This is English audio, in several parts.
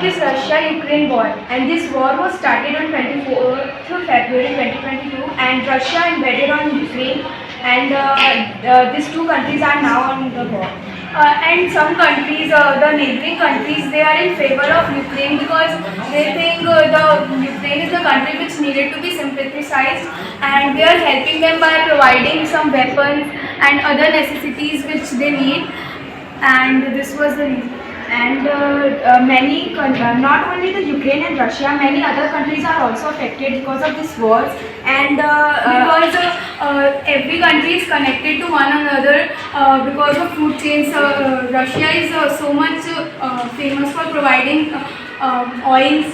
is Russia-Ukraine war, and this war was started on 24th February 2022, and Russia invaded on Ukraine, and these two countries are now on the war. And some countries, the neighboring countries, they are in favor of Ukraine because they think the Ukraine is the country which needed to be sympathized, and they are helping them by providing some weapons and other necessities which they need. And this was the reason. And not only the Ukraine and Russia, many other countries are also affected because of this wars, and because every country is connected to one another because of food chains. Russia is so much famous for providing oils,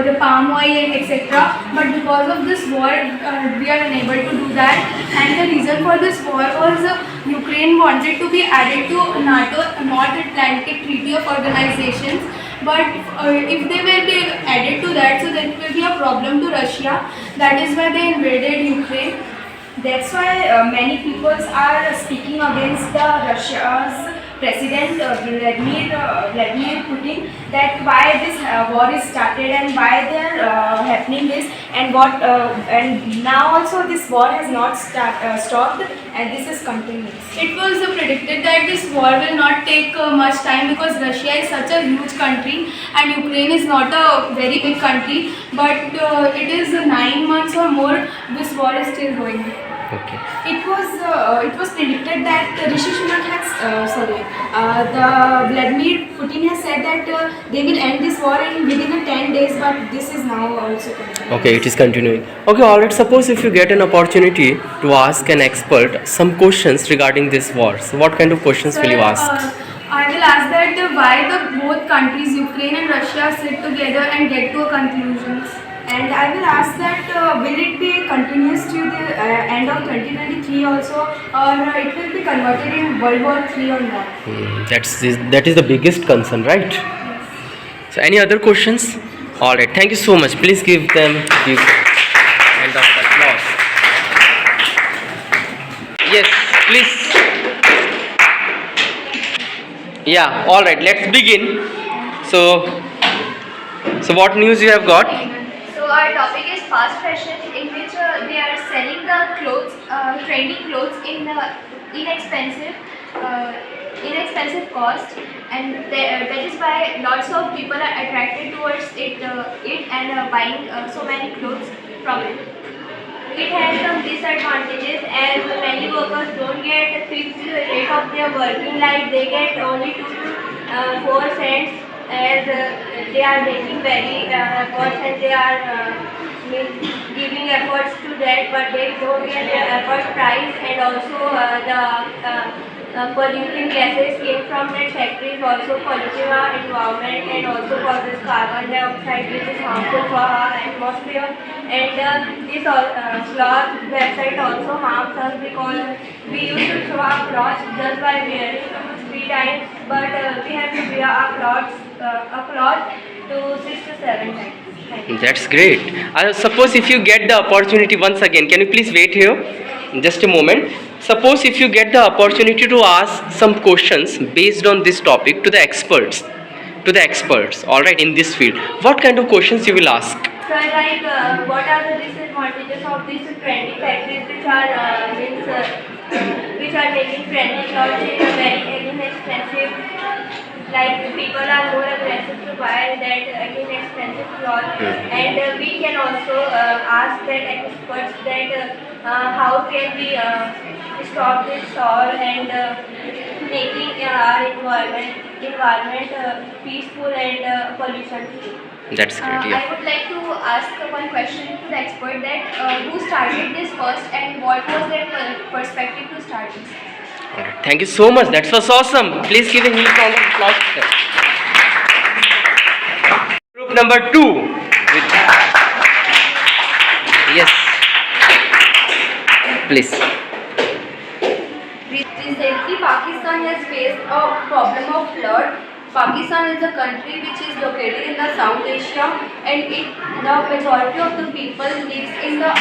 the palm oil, and etc. But because of this war, we are unable to do that. And the reason for this war was Ukraine wanted to be added to NATO, North Atlantic Treaty of Organizations. But if they will be added to that, so there will be a problem to Russia. That is why they invaded Ukraine. That's why many people are speaking against the Russia's President Vladimir Putin, that why this war is started and why they are happening this, and what and now also this war has not stopped, and this is continuous. It was predicted that this war will not take much time because Russia is such a huge country and Ukraine is not a very big country, but it is 9 months or more this war is still going. Okay. It was predicted that Rishi Sunak has the Vladimir Putin has said that they will end this war within 10 days, but this is now also continuing. Okay, it is continuing. Okay, alright. Suppose if you get an opportunity to ask an expert some questions regarding this war, so what kind of questions will you ask? I will ask that why the both countries, Ukraine and Russia, sit together and get to a conclusion. And I will ask that will it be continuous to the end of 2023 also, or it will be converted in World War III or not? That is the biggest concern, right? Yes. So any other questions? Alright, thank you so much. Please give them the hand of applause. Yes, please. Yeah, alright, let's begin. So what news you have got? So our topic is fast fashion, in which they are selling the clothes, trendy clothes in inexpensive cost, and that is why lots of people are attracted towards it and buying so many clothes from it. It has some disadvantages, as many workers don't get a fixed rate of their working, like they get only 2 to 4 cents, as they are making very efforts and they are giving efforts to that, but they don't get the effort price, and also the polluting gases came from that factories also polluting our environment and also causes carbon dioxide, which is harmful for our atmosphere. And this cloth website also harms us because we used to throw our clothes just by wearing 3 times, but we have to wear our cloth to 6 to 7 times. That's great. Suppose if you get the opportunity once again, can you please wait here? Just a moment. Suppose if you get the opportunity to ask some questions based on this topic to the experts, alright, in this field, what kind of questions you will ask? So like, what are the disadvantages of these trendy factories which are making trendy clothes in a very inexpensive, like people are more aggressive to buy that inexpensive cloth, and we can also ask that experts that how can we stop this all and making our environment peaceful and pollution free. That's great. Yeah. I would like to ask one question to the expert, that who started this first and what was their perspective to start this? Alright. Thank you so much. That was awesome. Please give a huge round of applause. Group number 2. Yes. Please. Recently, Pakistan has faced a problem of flood. Pakistan is a country which is located in the South Asia, and the majority of the people lives in the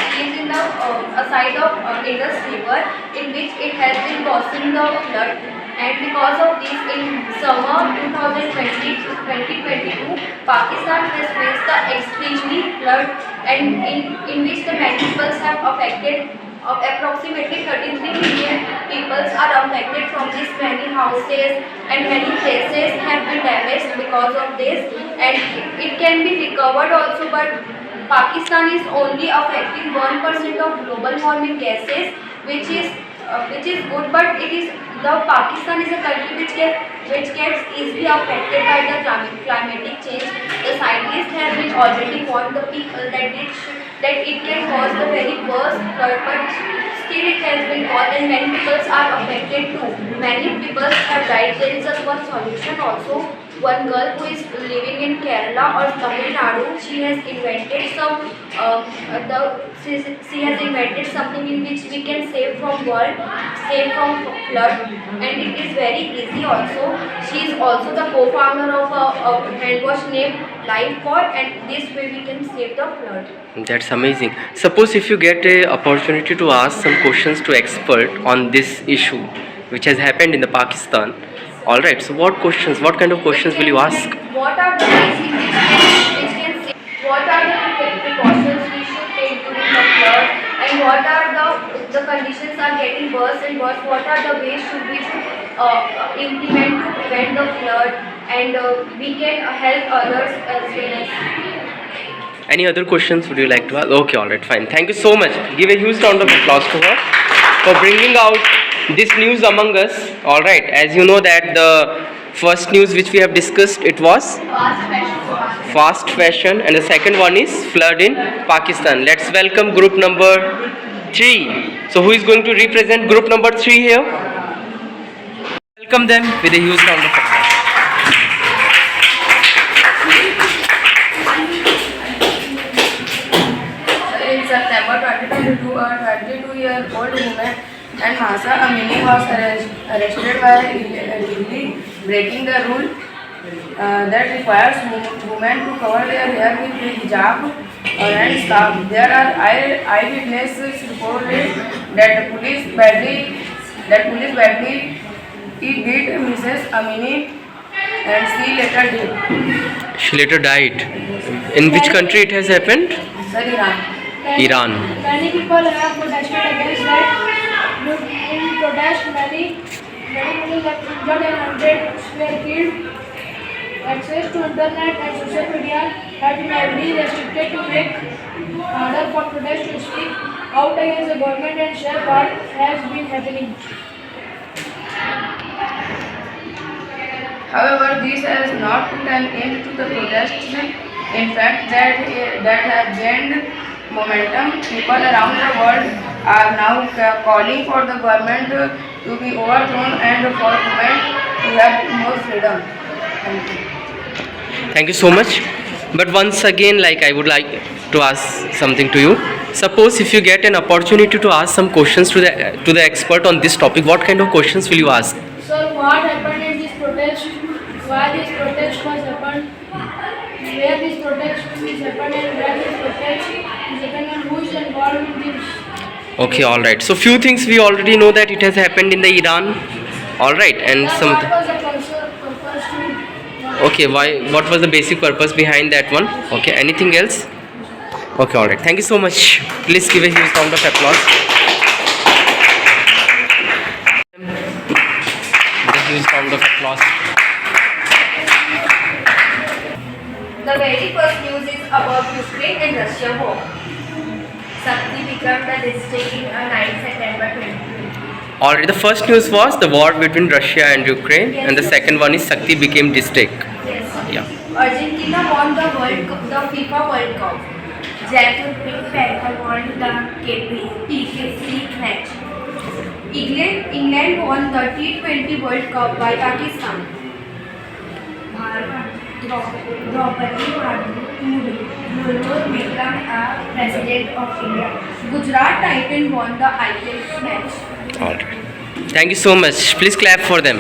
side of Indus River, in which it has been causing the flood. And because of this, in summer 2020-2022, Pakistan has faced the extremely flood and in which the many peoples have affected. Of approximately 33 million people are affected from this. Many houses and many places have been damaged because of this, and it can be recovered also, but Pakistan is only affecting 1% of global warming gases, which is good, but it is the Pakistan is a country which gets easily affected by the climatic change. The scientists have been already warned the people that it can cause the very worst flood, but still it has been caused and many people are affected too. Many people have died. There is just one solution also. One girl who is living in Kerala or Tamil Nadu, she has invented she has invented something in which we can save from world, save from flood, and it is very easy also. She is also the co-founder of a hand wash named Lifepod, and this way we can save the flood. That's amazing. Suppose if you get a opportunity to ask some questions to expert on this issue, which has happened in the Pakistan. All right. So what questions? What kind of questions will you ask? What are the ways in which can save? What are the precautions we should take during the flood? And what are the conditions are getting worse and worse? What are the ways we should implement to prevent the flood? And we can help others as well as. Any other questions would you like to ask? Okay, all right, fine. Thank you so much. Give a huge round of applause to her for bringing out this news among us. All right, as you know that the first news which we have discussed, it was fast fashion, and the second one is flood in Pakistan. Let's welcome group number 3. So who is going to represent group number 3 here? Welcome them with a huge round of applause. In September 2022, a 22-year-old woman and Masa Amini was arrested by illegally breaking the rule that requires women to cover their hair with a hijab and scarf. There are eyewitnesses reported that police badly beat Mrs. Amini and she later died. She later died. In which country it has happened? Sir, Iran. Iran. Many people have protested against that. In protest, many were injured and hundreds were killed. Access to internet and social media have been heavily restricted to make harder for protest to speak out against the government and share what has been happening. However, this has not put an end to the protests. In fact, that have gained momentum. People around the world are now calling for the government to be overthrown and for women to have more freedom. Thank you. Thank you so much. But once again, like I would like to ask something to you. Suppose if you get an opportunity to ask some questions to the expert on this topic, what kind of questions will you ask? So what happened in this protest? Why this protest was happened? Where this protest is happened and where this protest is happened and who is involved in this? Okay, all right. So few things we already know that it has happened in the Iran. All right, and What some. was the purpose to? Okay, why? What was the basic purpose behind that one? Okay, anything else? Okay, all right. Thank you so much. Please give a huge round of applause. Give a huge round of applause. The very first news is about Ukraine and Russia war. Sakti became the district in 9 September 2020. Already, the first news was the war between Russia and Ukraine, Yes, and the yes. second one is Sakti became district. Yes. Yeah. Argentina won the World Cup, the FIFA World Cup. Japan won the PK match. England won the T20 World Cup by Pakistan. Draupadi Murmu became a president of India. Gujarat Titan won the IPL match. All right. Thank you so much. Please clap for them.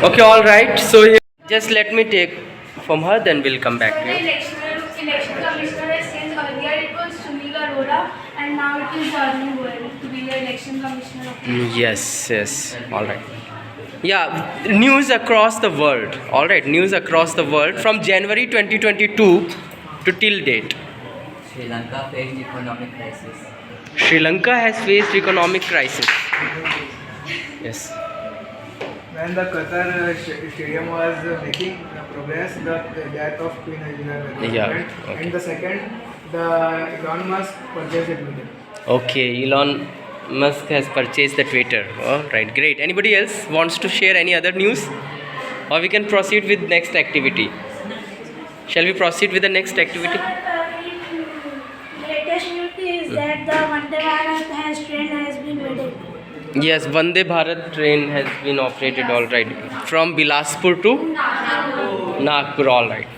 Okay, all right. So here, just let me take from her, then we'll come back to The you. election commissioner has changed. Earlier it was Sunil Arora and now it is Varun Goel to be the election commissioner of India. Yes. All right. Yeah, news across the world. All right, news across the world from January 2022 to till date. Sri Lanka faced economic crisis. Sri Lanka has faced economic crisis. Yes. When the Qatar stadium was making progress, the death of Queen Elizabeth was Yeah, happened. okay. And the second, the Elon Musk purchased the Twitter. Okay, Elon Musk has purchased the Twitter. All right, great. Anybody else wants to share any other news? Or we can proceed with next activity. Shall we proceed with the next activity? Latest news is that the Vande Bharat train has been made. Yes, Vande Bharat train has been operated. All right, from Bilaspur to Nagpur. All right.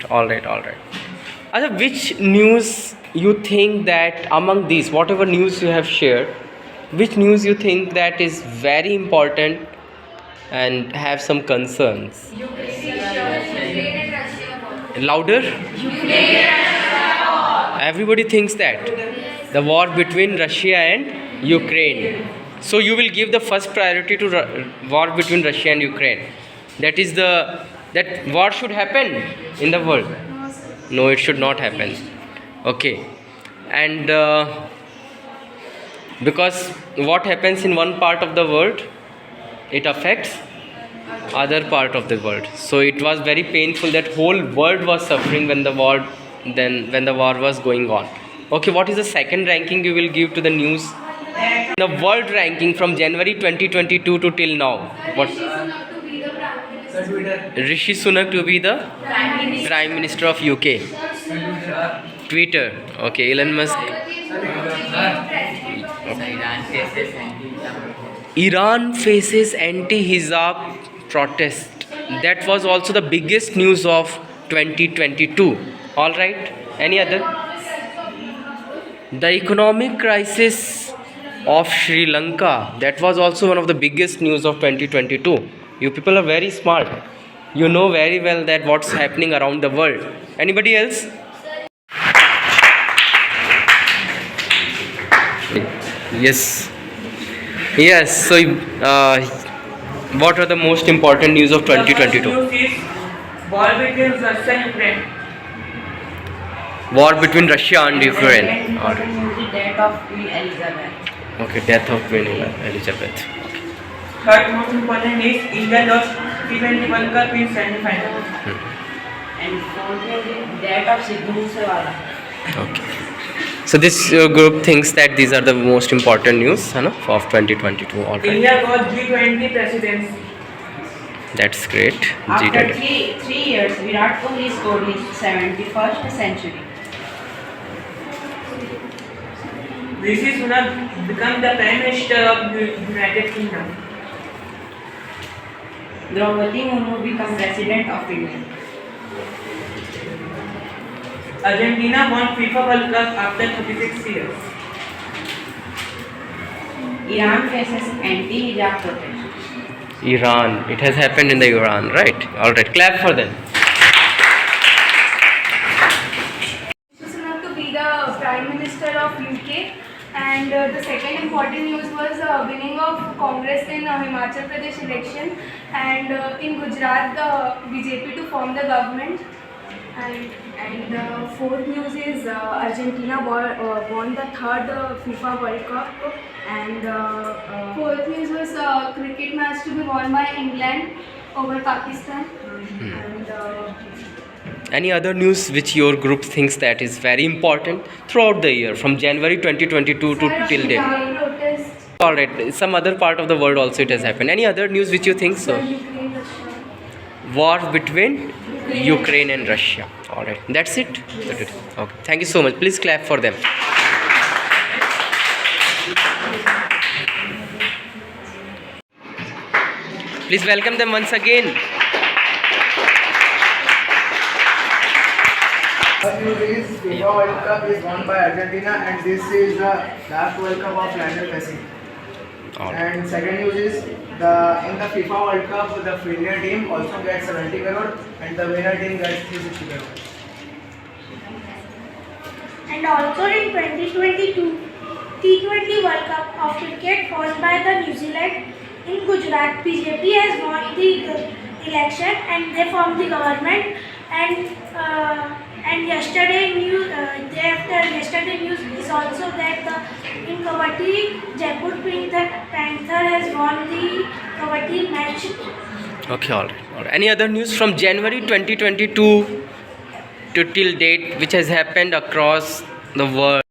Achha, which news you think that among these, whatever news you have shared, which news you think that is very important and have some concerns? Louder? Everybody thinks that the war between Russia and Ukraine. So you will give the first priority to war between Russia and Ukraine. That war should happen in the world. No, it should not happen. Okay, and because what happens in one part of the world, it affects other part of the world. So it was very painful that whole world was suffering when the war was going on. Okay, what is the second ranking you will give to the news? The world ranking from January 2022 to till now. What? Rishi Sunak to be the Prime Minister of UK. Twitter. Okay, Elon Musk. Iran faces anti-hijab protest. That was also the biggest news of 2022. All right. Any other? The economic crisis of Sri Lanka. That was also one of the biggest news of 2022. You people are very smart. You know very well that what's happening around the world. Anybody else? Yes. Yes. So, what are the most important news of 2022? The first news is war between Russia and Ukraine. War between Russia and Ukraine. All right. Death of Queen Elizabeth. Okay, death of Queen Elizabeth. Third most important is India lost T20 World Cup in semi-final. And fourth is death of Sidhu Moosewala. Okay. So this group thinks that these are the most important news of 2022. All right. India got G20 presidency. That's great. After three years, Virat Kohli scored his 71st century. Rishi Sunak become the Prime Minister of United Kingdom. Draupadi Murmu become President of India. Argentina won FIFA World Cup after 36 years. Iran faces anti-hijab protest. Iran. It has happened in the Iran, right? All right. Clap for them. Sunak to be the Prime Minister of UK, and the second important news was winning of Congress in Himachal Pradesh election, and in Gujarat the BJP to form the government, and the fourth news is Argentina won the third FIFA World Cup, and fourth news was cricket match to be won by England over Pakistan, and Any other news which your group thinks that is very important throughout the year from January 2022 to till date? protest, All right. Some other part of the world also it has happened. Any other news which you think so? Ukraine, Russia. War between Ukraine and Russia. All right. That's it. That's it. Okay. Thank you so much. Please clap for them. Please welcome them once again. First news is FIFA World Cup is won by Argentina, and this is the last World Cup of Lionel Messi. All right. And second news is in the FIFA World Cup the failure team also gets 70 crore and the winner team gets 360 crore. And also in 2022 T20 World Cup of cricket won by the New Zealand in Gujarat, BJP has won the election and they formed the government. And yesterday news, day after yesterday news is also that in Kabaddi, Jaipur Pink Panther has won the Kabaddi match. Okay, all right. Any other news from January 2022 to till date which has happened across the world?